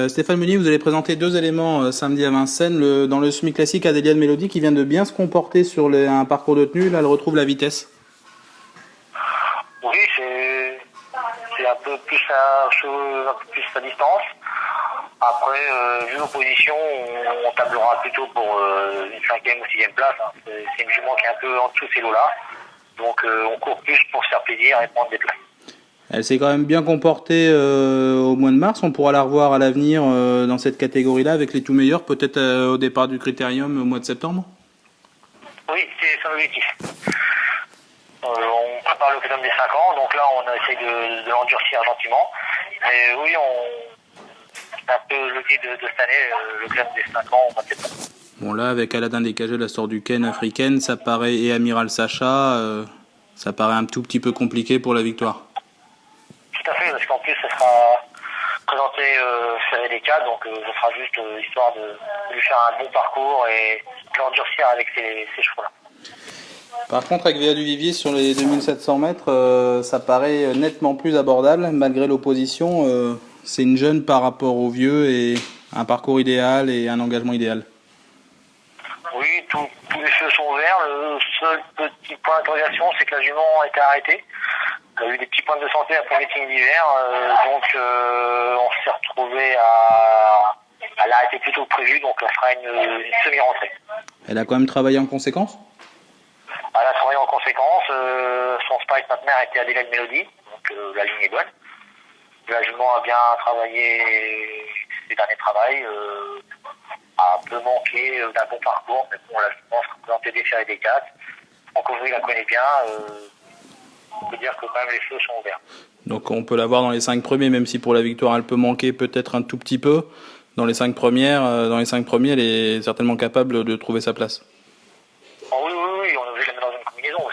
Stéphane Meunier, vous allez présenter deux éléments samedi à Vincennes. Dans le semi-classique, Adéliane Mélodie qui vient de bien se comporter sur un parcours de tenue. Là, elle retrouve la vitesse. Oui, c'est un peu plus sa distance. Après, vu l'opposition, on tablera plutôt pour une 5e ou 6e place. Hein. C'est une jument qui est un peu en dessous de ces lots-là. Donc on court plus pour se faire plaisir et prendre des places. Elle s'est quand même bien comportée au mois de mars. On pourra la revoir à l'avenir dans cette catégorie-là avec les tout meilleurs, peut-être au départ du critérium au mois de septembre. Oui, c'est son objectif. On prépare le critérium des 5 ans, donc là on essaie de l'endurcir gentiment. Mais oui, c'est un peu l'objectif de cette année, le critérium des 5 ans au mois de septembre. Bon là, avec Aladin Descageux, la sort du Ken africaine, ça paraît, et Amiral Sacha, ça paraît un tout petit peu compliqué pour la victoire. Tout à fait, parce qu'en plus, ça sera présenté serré des cas, donc ce sera juste histoire de lui faire un bon parcours et de l'endurcir avec ces chevaux-là. Par contre, avec Véa du Vivier sur les 2700 mètres, ça paraît nettement plus abordable, malgré l'opposition. C'est une jeune par rapport aux vieux et un parcours idéal et un engagement idéal. Oui, tous les feux sont verts. Le seul petit point d'interrogation, c'est que la jument a été arrêtée. Elle a eu des petits points de santé après le meeting d'hiver, donc on s'est retrouvé à l'arrêter plus tôt que prévu, donc elle fera une semi-rentrée. Elle a quand même travaillé en conséquence ? Elle a travaillé en conséquence, son spike partenaire a été Adélaïde Mélodie, donc la ligne est bonne. La jument a bien travaillé ses derniers travails, a un peu manqué d'un bon parcours, mais bon, la jument sera présentée des séries des 4. Franck-Ouvry la connaît bien, on peut dire que quand même les feux sont ouverts. Donc on peut la voir dans les 5 premiers, même si pour la victoire elle peut manquer peut-être un tout petit peu. Dans les 5 premiers, elle est certainement capable de trouver sa place. Oh oui, on est obligé de la mettre dans une combinaison.